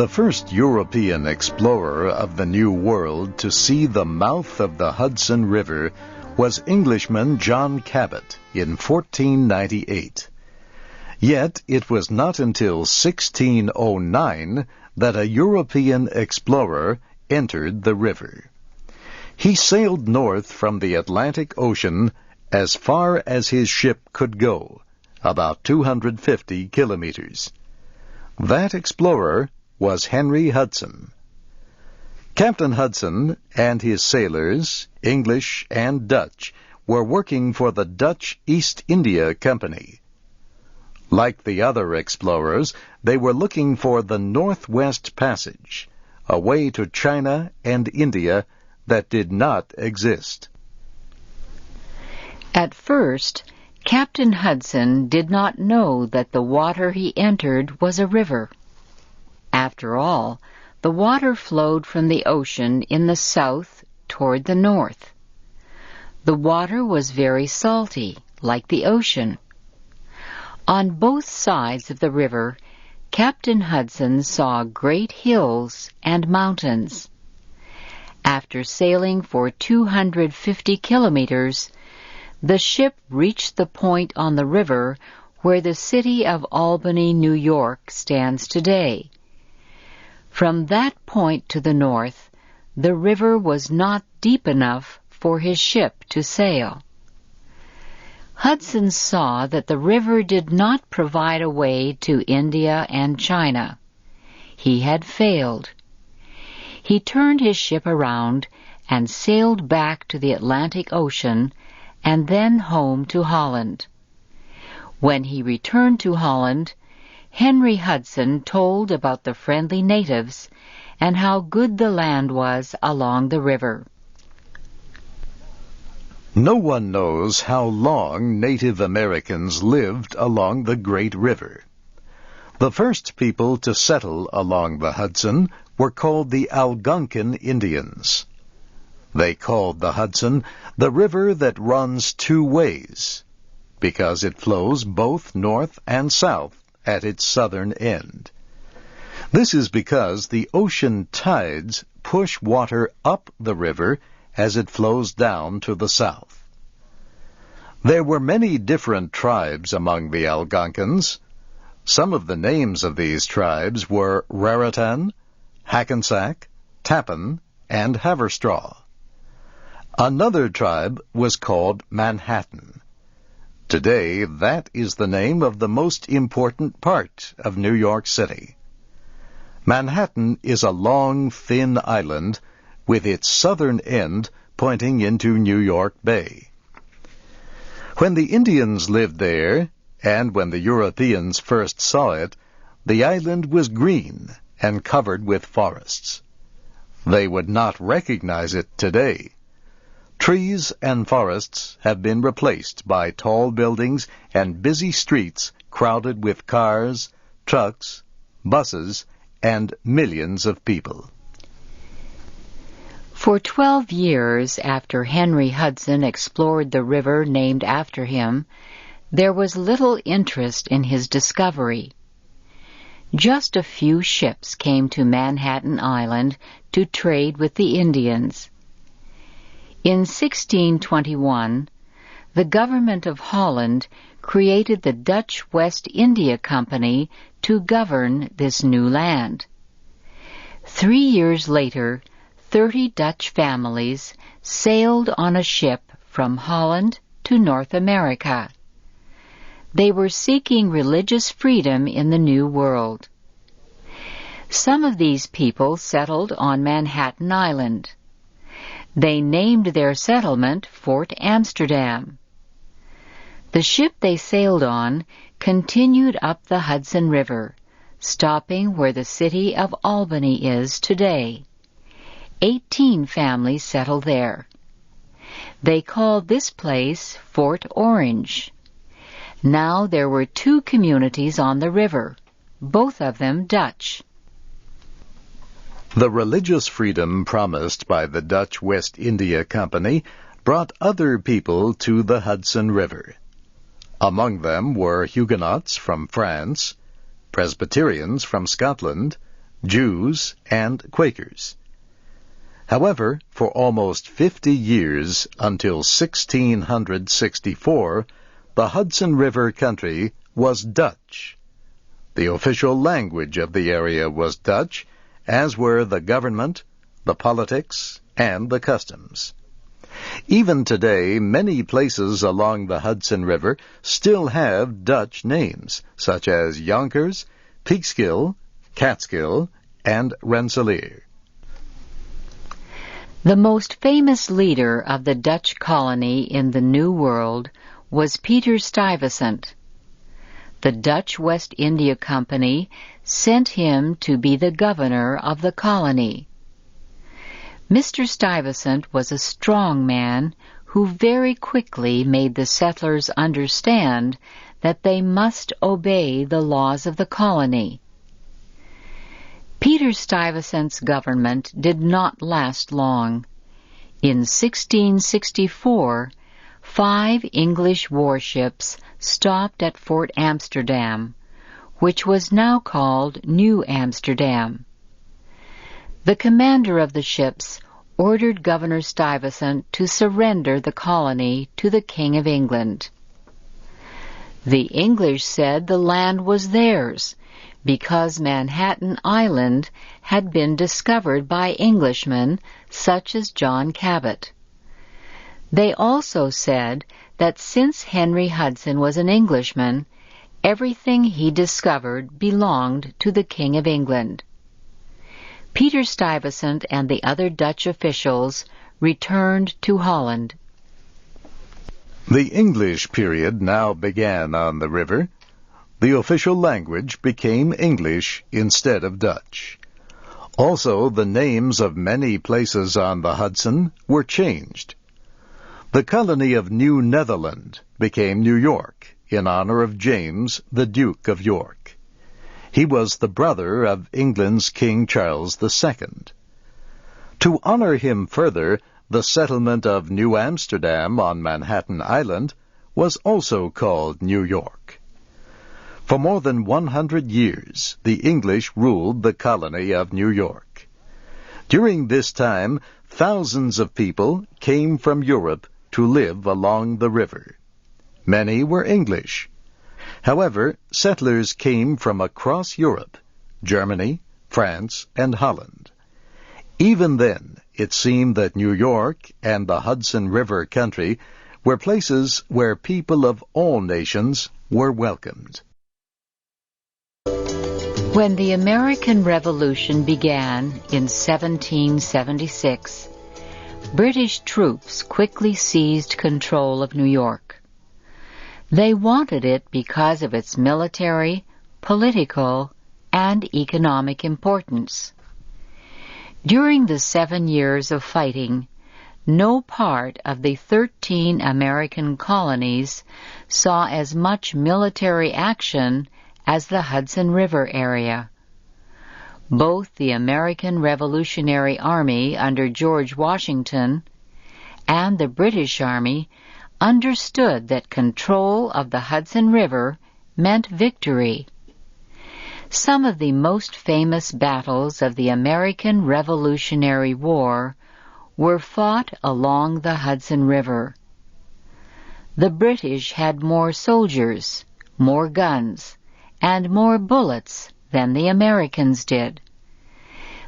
The first European explorer of the New World to see the mouth of the Hudson River was Englishman John Cabot in 1498. Yet it was not until 1609 that a European explorer entered the river. He sailed north from the Atlantic Ocean as far as his ship could go, about 250 kilometers. That explorer was Henry Hudson. Captain Hudson and his sailors, English and Dutch, were working for the Dutch East India Company. Like the other explorers, they were looking for the Northwest Passage, a way to China and India that did not exist. At first, Captain Hudson did not know that the water he entered was a river. After all, the water flowed from the ocean in the south toward the north. The water was very salty, like the ocean. On both sides of the river, Captain Hudson saw great hills and mountains. After sailing for 250 kilometers, the ship reached the point on the river where the city of Albany, New York, stands today. From that point to the north, the river was not deep enough for his ship to sail. Hudson saw that the river did not provide a way to India and China. He had failed. He turned his ship around and sailed back to the Atlantic Ocean and then home to Holland. When he returned to Holland, Henry Hudson told about the friendly natives and how good the land was along the river. No one knows how long Native Americans lived along the Great River. The first people to settle along the Hudson were called the Algonquin Indians. They called the Hudson the river that runs two ways, because it flows both north and south at its southern end. This is because the ocean tides push water up the river as it flows down to the south. There were many different tribes among the Algonquins. Some of the names of these tribes were Raritan, Hackensack, Tappan, and Haverstraw. Another tribe was called Manhattan. Today, that is the name of the most important part of New York City. Manhattan is a long, thin island with its southern end pointing into New York Bay. When the Indians lived there, and when the Europeans first saw it, the island was green and covered with forests. They would not recognize it today. Trees and forests have been replaced by tall buildings and busy streets crowded with cars, trucks, buses, and millions of people. For 12 years after Henry Hudson explored the river named after him, there was little interest in his discovery. Just a few ships came to Manhattan Island to trade with the Indians. In 1621, the government of Holland created the Dutch West India Company to govern this new land. 3 years later, 30 Dutch families sailed on a ship from Holland to North America. They were seeking religious freedom in the New World. Some of these people settled on Manhattan Island. They named their settlement Fort Amsterdam. The ship they sailed on continued up the Hudson River, stopping where the city of Albany is today. 18 families settled there. They called this place Fort Orange. Now there were 2 communities on the river, both of them Dutch. The religious freedom promised by the Dutch West India Company brought other people to the Hudson River. Among them were Huguenots from France, Presbyterians from Scotland, Jews, and Quakers. However, for almost 50 years, until 1664, the Hudson River country was Dutch. The official language of the area was Dutch, as were the government, the politics, and the customs. Even today, many places along the Hudson River still have Dutch names, such as Yonkers, Peekskill, Catskill, and Rensselaer. The most famous leader of the Dutch colony in the New World was PeterStuyvesant. The Dutch West India Company sent him to be the governor of the colony. Mr. Stuyvesant was a strong man who very quickly made the settlers understand that they must obey the laws of the colony. PeterStuyvesant's government did not last long. In 1664, 5 English warships stopped at Fort Amsterdam, which was now called New Amsterdam. The commander of the ships ordered Governor Stuyvesant to surrender the colony to the King of England. The English said the land was theirs, because Manhattan Island had been discovered by Englishmen such as John Cabot. They also said that since Henry Hudson was an Englishman, everything he discovered belonged to the King of England. PeterStuyvesant and the other Dutch officials returned to Holland. The English period now began on the river. The official language became English instead of Dutch. Also, the names of many places on the Hudson were changed. The colony of New Netherland became New York in honor of James, the Duke of York. He was the brother of England's King Charles II. To honor him further, the settlement of New Amsterdam on Manhattan Island was also called New York. For more than 100 years, the English ruled the colony of New York. During this time, thousands of people came from Europe to live along the river. Many were English. However, settlers came from across Europe, Germany, France, and Holland. Even then, it seemed that New York and the Hudson River country were places where people of all nations were welcomed. When the American Revolution began in 1776, British troops quickly seized control of New York. They wanted it because of its military, political, and economic importance. During the 7 years of fighting, no part of the 13 American colonies saw as much military action as the Hudson River area. Both the American Revolutionary Army under George Washington and the British Army understood that control of the Hudson River meant victory. Some of the most famous battles of the American Revolutionary War were fought along the Hudson River. The British had more soldiers, more guns, and more bullets than the Americans did.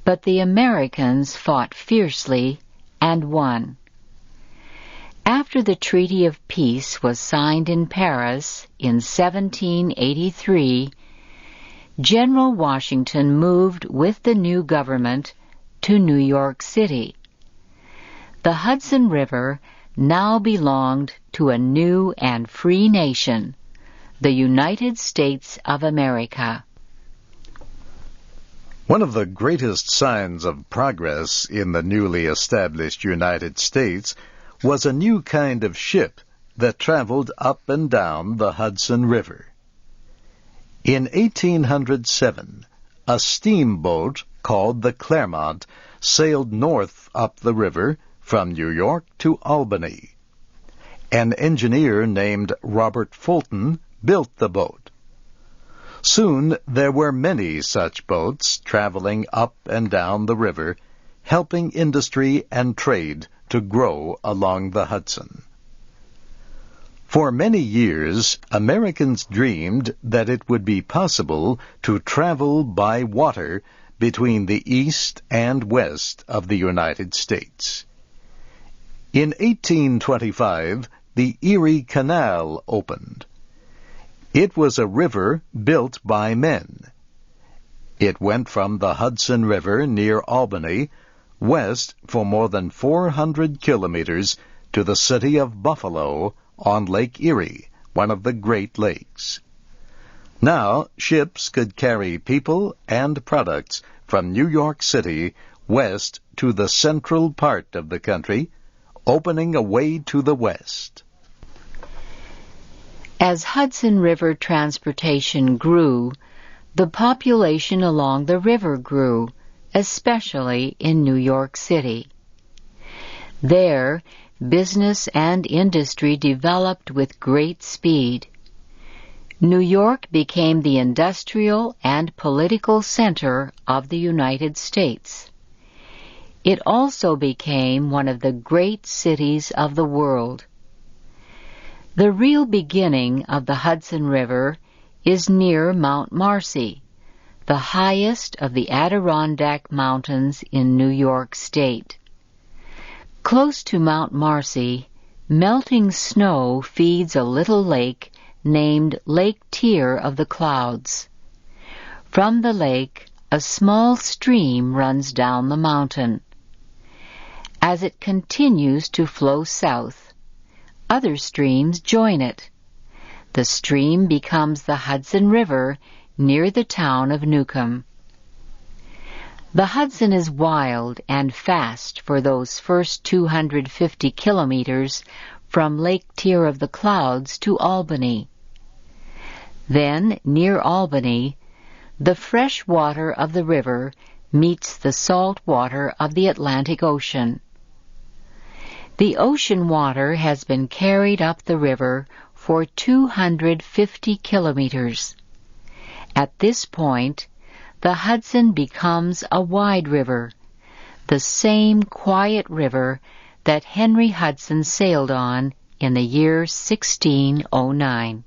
But the Americans fought fiercely and won. After the Treaty of Peace was signed in Paris in 1783, General Washington moved with the new government to New York City. The Hudson River now belonged to a new and free nation, the United States of America. One of the greatest signs of progress in the newly established United States was a new kind of ship that traveled up and down the Hudson River. In 1807, a steamboat called the Clermont sailed north up the river from New York to Albany. An engineer named Robert Fulton built the boat. Soon there were many such boats traveling up and down the river, helping industry and trade to grow along the Hudson. For many years, Americans dreamed that it would be possible to travel by water between the east and west of the United States. In 1825, the Erie Canal opened. It was a river built by men. It went from the Hudson River near Albany west for more than 400 kilometers to the city of Buffalo on Lake Erie, one of the Great Lakes. Now, ships could carry people and products from New York City west to the central part of the country, opening a way to the west. As Hudson River transportation grew, the population along the river grew, especially in New York City. There, business and industry developed with great speed. New York became the industrial and political center of the United States. It also became one of the great cities of the world. The real beginning of the Hudson River is near Mount Marcy, the highest of the Adirondack Mountains in New York State. Close to Mount Marcy, melting snow feeds a little lake named Lake Tear of the Clouds. From the lake, a small stream runs down the mountain. As it continues to flow south, other streams join it. The stream becomes the Hudson River near the town of Newcomb. The Hudson is wild and fast for those first 250 kilometers from Lake Tear of the Clouds to Albany. Then, near Albany, the fresh water of the river meets the salt water of the Atlantic Ocean. The ocean water has been carried up the river for 250 kilometers. At this point, the Hudson becomes a wide river, the same quiet river that Henry Hudson sailed on in the year 1609.